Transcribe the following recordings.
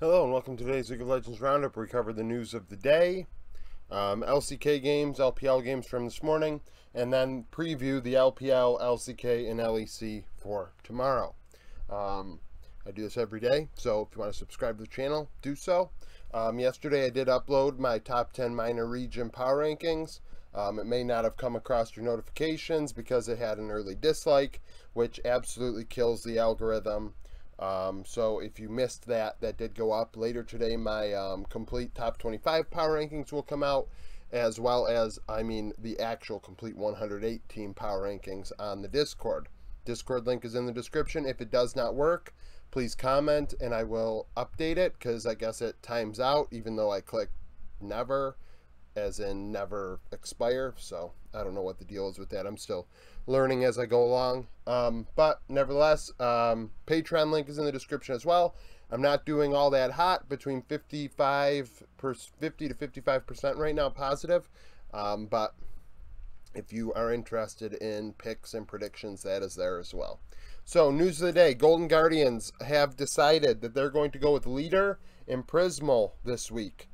Hello and welcome to today's League of Legends Roundup, where we cover the news of the day, LCK games, LPL games from this morning, and then preview the LPL, LCK, and LEC for tomorrow. I do this every day, so if you want to subscribe to the channel, do so. Yesterday I did upload my top 10 minor region power rankings. It may not have come across your notifications because it had an early dislike, which absolutely kills the algorithm. So if you missed that did go up later today. My complete top 25 power rankings will come out, as well as, the actual complete 108 team power rankings on the Discord. Discord link is in the description. If it does not work, please comment and I will update it, because I guess it times out even though I click never, as in never expire. So I don't know what the deal is with that. I'm still learning as I go along, but nevertheless, Patreon link is in the description as well. I'm not doing all that hot, between 50 to 55% right now positive, but if you are interested in picks and predictions, that is there as well. So news of the day: Golden Guardians have decided that they're going to go with Leader and Prismal this week.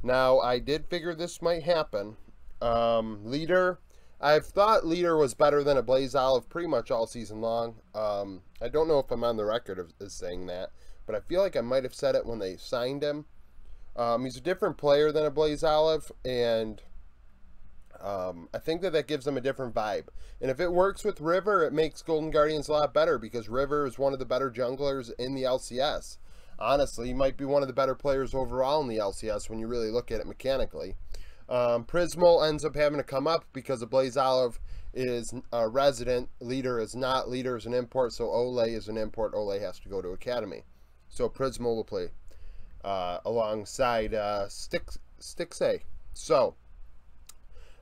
Now, I did figure this might happen. Leader, I've thought Leader was better than a Blaze Olive pretty much all season long. I don't know if I'm on the record as saying that, but I feel like I might have said it when they signed him. He's a different player than a Blaze Olive, and I think that gives them a different vibe. And if it works with River, it makes Golden Guardians a lot better, because River is one of the better junglers in the LCS. Honestly, he might be one of the better players overall in the LCS when you really look at it mechanically. Prismal ends up having to come up because the Blaze Olive is a resident. Leader is not. Leader is an import, so Ole is an import. Ole has to go to Academy. So Prismal will play alongside Stixay. So,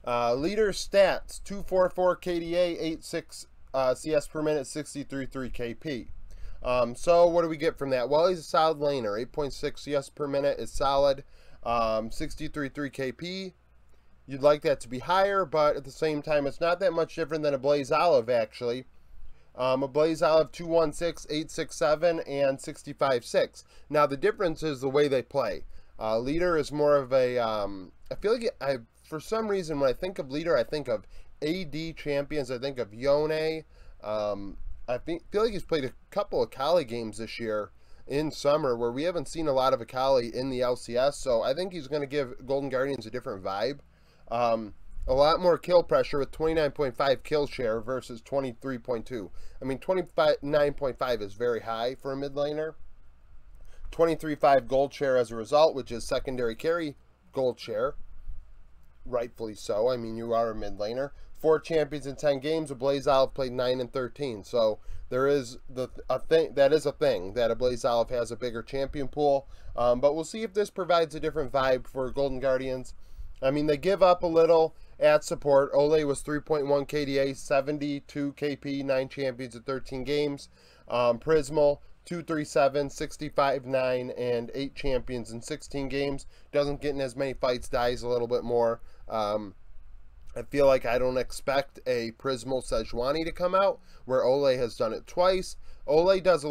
Leader stats: 244 KDA, 86 CS per minute, 63.3 KP. So what do we get from that? Well, he's a solid laner. 8.6 CS per minute is solid. 63.3 KP. You'd like that to be higher, but at the same time, it's not that much different than a Blaze Olive, actually. A Blaze Olive 216, 867, and 65.6. Now, the difference is the way they play. Leader is more of a, I feel like for some reason, when I think of Leader, I think of AD champions. I think of Yone. I feel like he's played a couple of Akali games this year in summer, where we haven't seen a lot of Akali in the LCS, so I think he's going to give Golden Guardians a different vibe. A lot more kill pressure with 29.5 kill share versus 23.2. I mean, 29.5 is very high for a mid laner. 23.5 gold share as a result, which is secondary carry gold share. Rightfully so. I mean, you are a mid laner. 4 champions in 10 games. A Blaze Olive played 9 and 13. So there is a thing that a Blaze Olive has a bigger champion pool. But we'll see if this provides a different vibe for Golden Guardians. I mean, they give up a little at support. Ole was 3.1 KDA, 72 KP, 9 champions in 13 games. Prismal 237, 65.9, and 8 champions in 16 games. Doesn't get in as many fights, dies a little bit more. I feel like I don't expect a Prismal Sejuani to come out, where Ole has done it twice. Ole goes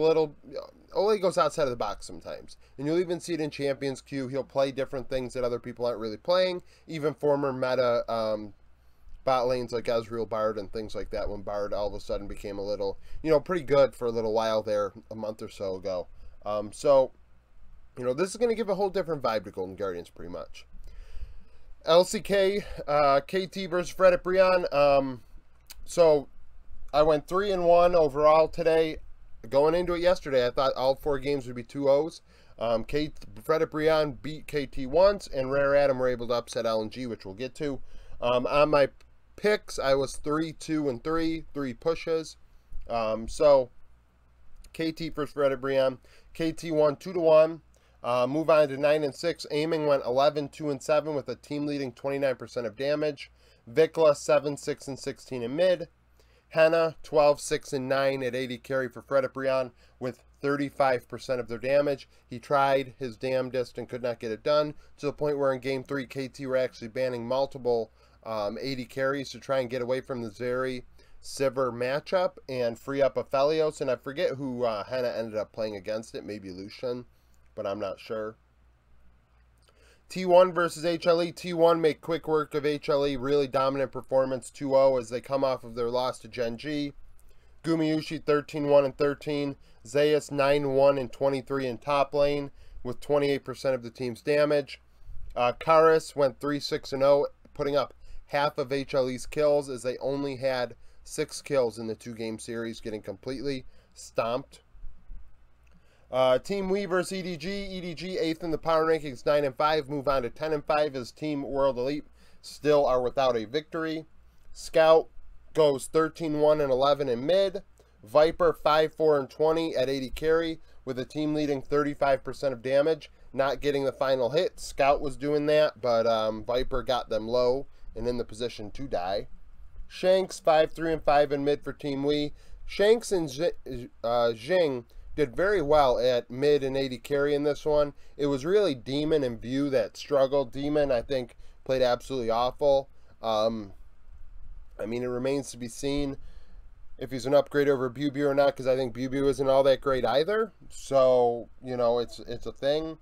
outside of the box sometimes, and you'll even see it in Champions Queue. He'll play different things that other people aren't really playing, even former meta bot lanes like Ezreal, Bard, and things like that, when Bard all of a sudden became a little, pretty good for a little while there a month or so ago. So, this is going to give a whole different vibe to Golden Guardians, pretty much. LCK, KT versus Fredit Brian. So I went 3-1 overall today. Going into it yesterday, I thought all 4 games would be 2-0s. Fredit Brian beat KT once, and Rare Adam were able to upset LNG, which we'll get to. On my picks, I was 3-2-3, 3 pushes. So KT versus Fredit Brian. KT won 2-1. Move on to 9-6. Aiming went 11-2-7 with a team leading 29% of damage. Vikla 7-6-16 in mid. Henna 12-6-9 at 80 carry for Fredit Brian with 35% of their damage. He tried his damnedest and could not get it done, to the point where in game 3 KT were actually banning multiple 80 carries to try and get away from the Zeri Sivir matchup and free up Aphelios, and I forget who Henna ended up playing against it, maybe Lucian. but I'm not sure. T1 versus HLE. T1 make quick work of HLE. Really dominant performance, 2-0 as they come off of their loss to Gen G. Gumayushi 13-1 and 13. Zayas 9-1 and 23 in top lane with 28% of the team's damage. Karis went 3-6 and 0, putting up half of HLE's kills as they only had 6 kills in the 2-game series, getting completely stomped. Team Wii versus EDG. EDG 8th in the power rankings, 9 and 5. Move on to 10 and 5 as Team World Elite still are without a victory. Scout goes 13-1 and 11 in mid. Viper 5-4 and 20 at 80 carry with a team leading 35% of damage. Not getting the final hit. Scout was doing that, but Viper got them low and in the position to die. Shanks 5-3 and 5 in mid for Team Wii. Shanks and Jing did very well at mid and 80 carry in this one. It was really Demon and View that struggled. Demon, I think, played absolutely awful. I mean, it remains to be seen if he's an upgrade over Bubu or not, because I think Bubu isn't all that great either. So, you know, it's a thing.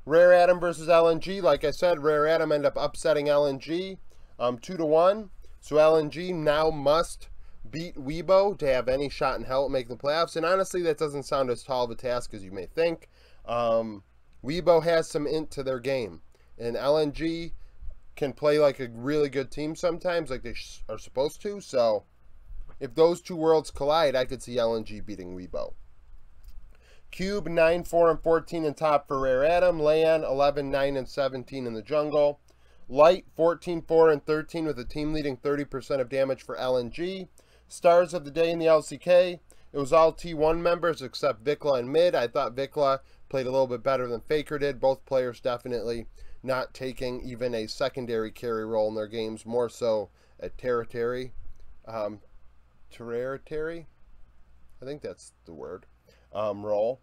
Rare Atom versus LNG. Like I said, Rare Atom ended up upsetting LNG 2-1. So LNG now must beat Weibo to have any shot in hell at making the playoffs. And honestly, that doesn't sound as tall of a task as you may think. Weibo has some int to their game. And LNG can play like a really good team sometimes, like they are supposed to. So if those two worlds collide, I could see LNG beating Weibo. Cube 9-4 and 14 in top for Rare Atom. Layan 11-9 and 17 in the jungle. Light 14-4 and 13 with a team leading 30% of damage for LNG. Stars of the day in the LCK. It was all T1 members except Vikla and mid. I thought Vikla played a little bit better than Faker did. Both players definitely not taking even a secondary carry role in their games, more so a tertiary. Tertiary? I think that's the word. Role.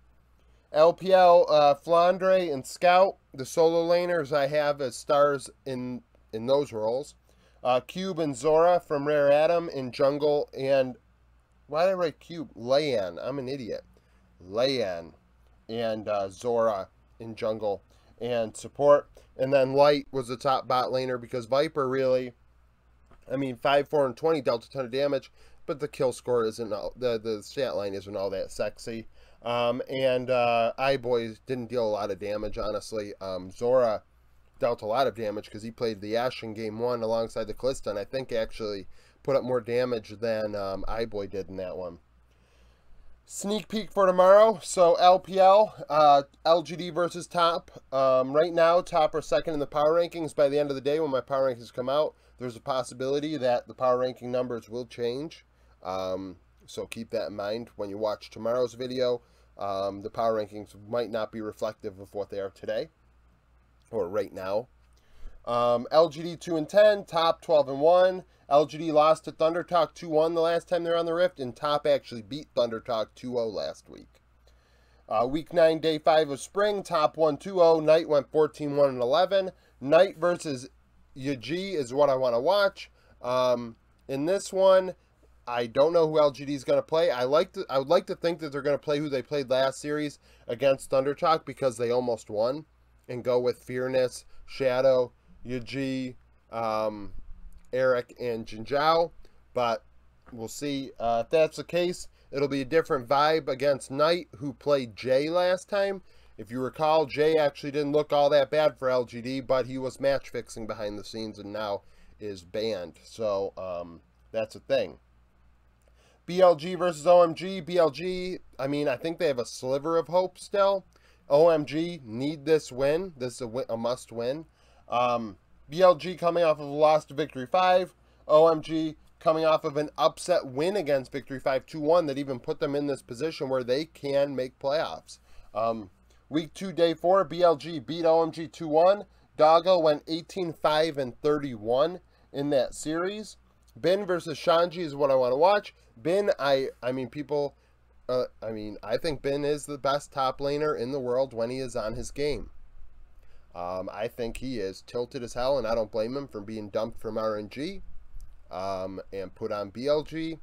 LPL, Flandre and Scout, the solo laners I have as stars in those roles. Cube and Zora from Rare Atom in jungle, and why did I write Cube? Layan, I'm an idiot. Layan and Zora in jungle and support. And then Light was the top bot laner because Viper really, I mean, 5-4 and 20 dealt a ton of damage, but the kill score isn't, the stat line isn't all that sexy. iBoy didn't deal a lot of damage, honestly. Zora dealt a lot of damage because he played the Ashe in game 1 alongside the Kalista, and I think actually put up more damage than iBoy did in that one. Sneak peek for tomorrow. So LPL, LGD versus Top. Right now, Top are second in the power rankings. By the end of the day, when my power rankings come out, there's a possibility that the power ranking numbers will change. So keep that in mind when you watch tomorrow's video. The power rankings might not be reflective of what they are today or right now. LGD 2 and 10, Top 12 and 1. LGD lost to ThunderTalk 2-1 the last time they're on the Rift, and Top actually beat ThunderTalk 2-0 last week. Week 9, Day 5 of Spring, Top won 2-0. Knight went 14-1 and 11. Knight versus Yaji is what I want to watch. In this one, I don't know who LGD is going to play. I would like to think that they're going to play who they played last series against ThunderTalk because they almost won, and go with Fearness, Shadow, Yaji, Eric, and Jinzhao. But we'll see. If that's the case, it'll be a different vibe against Knight, who played Jay last time. If you recall, Jay actually didn't look all that bad for LGD, but he was match fixing behind the scenes and now is banned. So that's a thing. BLG versus OMG. BLG, I mean, I think they have a sliver of hope still. OMG need this win. This is a must win. BLG coming off of a loss to Victory 5. OMG coming off of an upset win against Victory 5 2-1 that even put them in this position where they can make playoffs. Week 2, Day 4, BLG beat OMG 2-1. Doggo went 18-5 and 31 in that series. Bin versus Shanji is what I want to watch. Bin, I mean, people, I think Bin is the best top laner in the world when he is on his game. I think he is tilted as hell, and I don't blame him for being dumped from RNG and put on BLG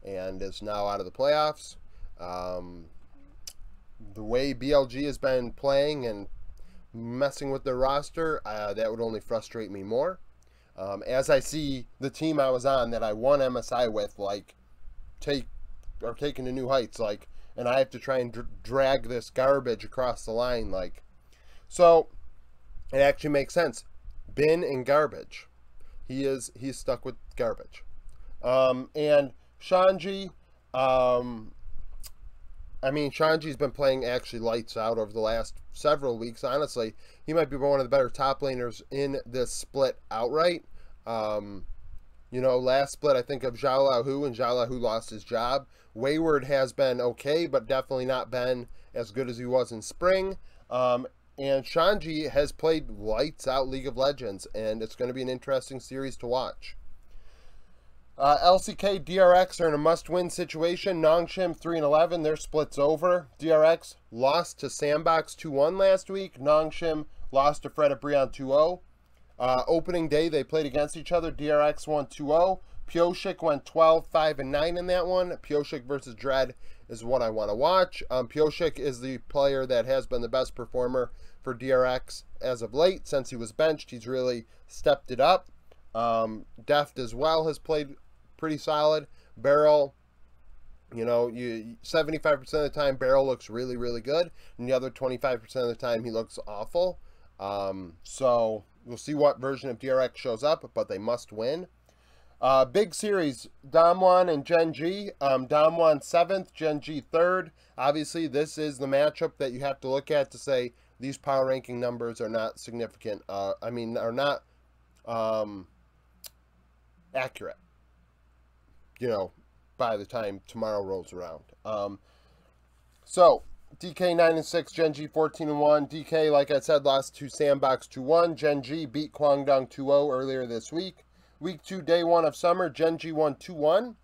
and is now out of the playoffs. the way BLG has been playing and messing with their roster, that would only frustrate me more. As I see the team I was on that I won MSI with, like, taking to new heights, like, and I have to try and drag this garbage across the line, like, so it actually makes sense. Bin and garbage. He's stuck with garbage. And Shanji, Shanji's been playing actually lights out over the last several weeks. Honestly, he might be one of the better top laners in this split outright. Last split I think of Zhao Lahu, and Zhao Lahu lost his job. Wayward has been okay, but definitely not been as good as he was in spring. And Shanji has played lights out League of Legends, and it's going to be an interesting series to watch. LCK, DRX are in a must-win situation. Nongshim 3-11, their split's over. DRX lost to Sandbox 2-1 last week. Nongshim lost to Fred Brion 2-0. Opening day, they played against each other. DRX won 2-0. Pioshik went 12-5-9 in that one. Pioshik versus Dread is what I want to watch. Pioshik is the player that has been the best performer for DRX as of late. Since he was benched, he's really stepped it up. Deft as well has played pretty solid. Barrel, 75% of the time Barrel looks really, really good, and the other 25% of the time he looks awful. So we'll see what version of DRX shows up, but they must win. Big series, Damwon and Gen G. Damwon 7th, Gen G 3rd. Obviously, this is the matchup that you have to look at to say these power ranking numbers are not significant. Are not accurate, by the time tomorrow rolls around. So, DK 9-6, Gen G 14-1. DK, like I said, lost to Sandbox 2-1. Gen G beat Kwangdong 2-0 earlier this week. Week 2, day 1 of summer, Gen G won 2-1.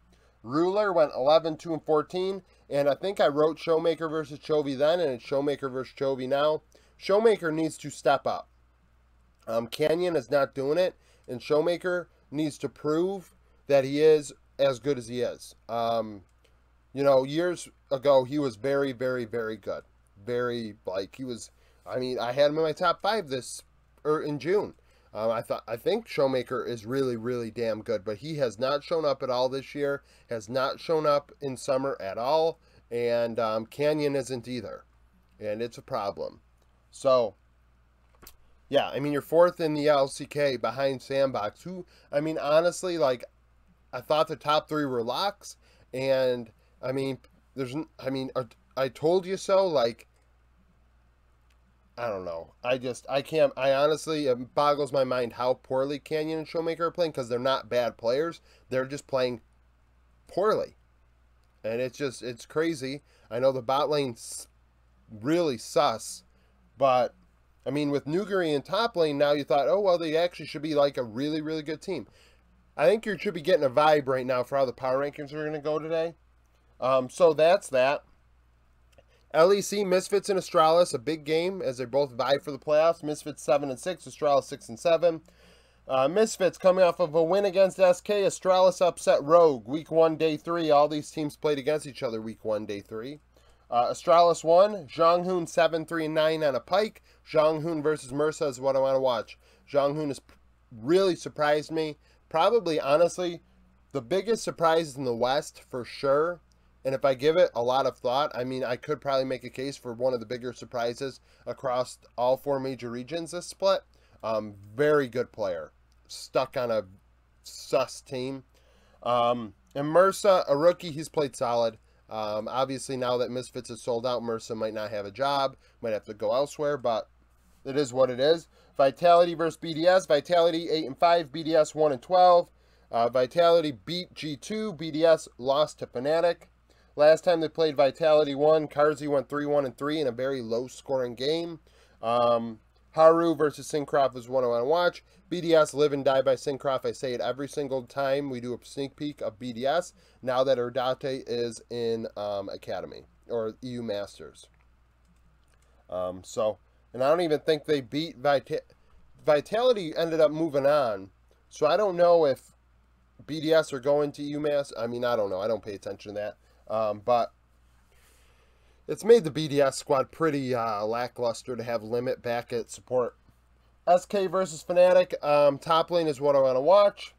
Ruler went 11-2-14. And I think I wrote Showmaker versus Chovy then, and it's Showmaker versus Chovy now. Showmaker needs to step up. Canyon is not doing it, and Showmaker needs to prove that he is as good as he is. Years ago, he was very, very, very good. I had him in my top 5 in June. I think Showmaker is really, really damn good, but he has not shown up at all this year, has not shown up in summer at all, and Canyon isn't either, and it's a problem. So, yeah, you're 4th in the LCK behind Sandbox, who, honestly, like, I thought the top 3 were locks, and, I told you so, like, I don't know. I honestly, it boggles my mind how poorly Canyon and Showmaker are playing, because they're not bad players. They're just playing poorly. And it's crazy. I know the bot lane's really sus, but, with Nuguri in top lane, now you thought, oh, well, they actually should be like a really, really good team. I think you should be getting a vibe right now for how the power rankings are going to go today. So that's that. LEC, Misfits, and Astralis, a big game as they both vie for the playoffs. Misfits 7-6, Astralis 6-7. Misfits coming off of a win against SK. Astralis upset Rogue. Week 1, day 3. All these teams played against each other week 1, day 3. Astralis won. Zhanghoon 7-3-9 on a Pike. Zhanghoon versus Mursa is what I want to watch. Zhanghoon has really surprised me. Probably, honestly, the biggest surprise in the West for sure. And if I give it a lot of thought, I could probably make a case for one of the bigger surprises across all 4 major regions this split. Very good player. Stuck on a sus team. And Mursa, a rookie, he's played solid. Obviously, now that Misfits is sold out, Mursa might not have a job. Might have to go elsewhere, but it is what it is. Vitality versus BDS. Vitality 8-5, BDS 1-12. Vitality beat G2. BDS lost to Fnatic. Last time they played, Vitality won. Karzi went 3-1-3 in a very low-scoring game. Haru versus Syncroft is one I want to watch. BDS live and die by Syncroft. I say it every single time we do a sneak peek of BDS, now that Erdate is in Academy, or EU Masters. And I don't even think they beat Vitality ended up moving on. So I don't know if BDS are going to EU Masters. I don't know. I don't pay attention to that. But it's made the BDS squad pretty lackluster to have Limit back at support. SK versus Fnatic. Top lane is what I want to watch.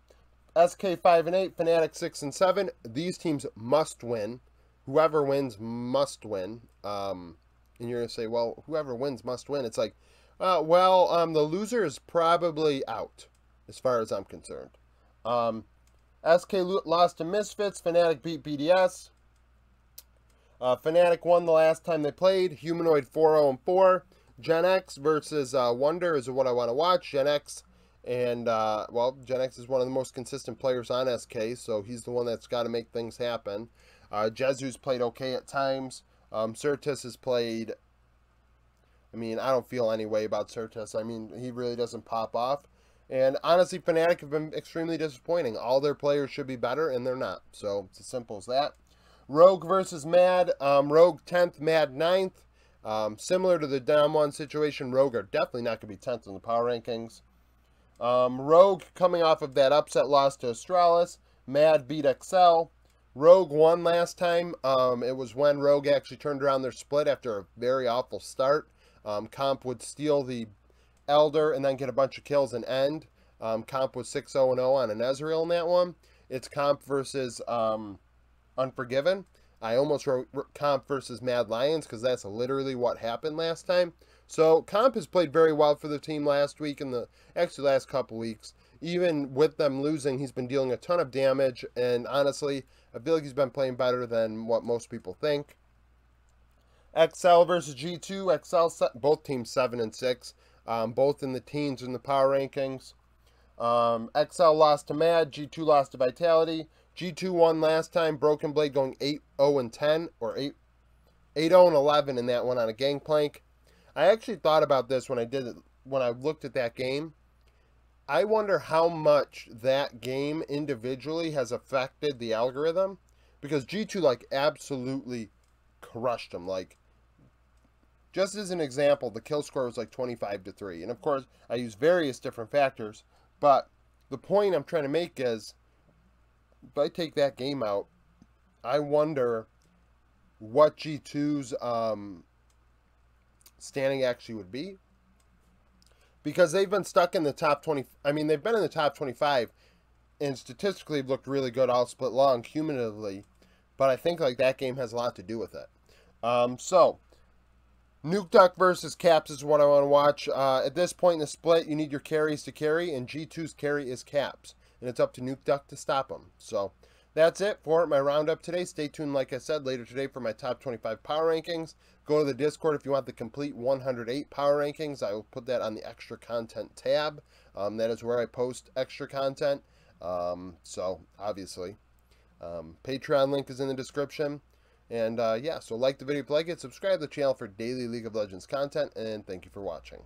SK 5 and 8, Fnatic 6 and 7. These teams must win. Whoever wins must win. And you're gonna say, well, whoever wins must win. It's like, the loser is probably out, as far as I'm concerned. SK lost to Misfits. Fnatic beat BDS. Fnatic won the last time they played. Humanoid 4-0-4. Gen X versus Wonder is what I want to watch. Gen X and, Gen X is one of the most consistent players on SK, so he's the one that's got to make things happen. Jezu's played okay at times. Certus has played... I mean, I don't feel any way about Certus. I mean, he really doesn't pop off. And honestly, Fnatic have been extremely disappointing. All their players should be better, and they're not. So, it's as simple as that. Rogue versus Mad. Rogue 10th, Mad 9th. Similar to the Dom 1 situation, Rogue are definitely not going to be 10th in the power rankings. Rogue coming off of that upset loss to Astralis. Mad beat XL. Rogue won last time. It was when Rogue actually turned around their split after a very awful start. Comp would steal the Elder and then get a bunch of kills and end. Comp was 6-0-0 on an Ezreal in that one. It's Comp versus Unforgiven. I almost wrote Comp versus Mad Lions because that's literally what happened last time. So Comp has played very well for the team last week and actually last couple weeks. Even with them losing, he's been dealing a ton of damage, and honestly, I feel like he's been playing better than what most people think. XL versus G2. XL, both teams 7 and 6, both in the teens in the power rankings. XL lost to Mad. G2 lost to Vitality. G2 won last time. Broken Blade going 8-0-10 or 8-0-11 in that one on a Gangplank. I actually thought about this when I looked at that game. I wonder how much that game individually has affected the algorithm, because G2 like absolutely crushed them. Like, just as an example, the kill score was like 25-3, and of course I use various different factors, but the point I'm trying to make is, if I take that game out, I wonder what G2's standing actually would be. Because they've been stuck in the top 20. I mean, they've been in the top 25, and statistically have looked really good all split long, cumulatively. But I think like that game has a lot to do with it. So, Nuke Duck versus Caps is what I want to watch. At this point in the split, you need your carries to carry, and G2's carry is Caps. And it's up to Nuke Duck to stop them. So, that's it for my roundup today. Stay tuned, like I said, later today for my top 25 power rankings. Go to the Discord if you want the complete 108 power rankings. I will put that on the extra content tab. That is where I post extra content. So, obviously, Patreon link is in the description. And, yeah, so like the video if you like it, subscribe to the channel for daily League of Legends content, and thank you for watching.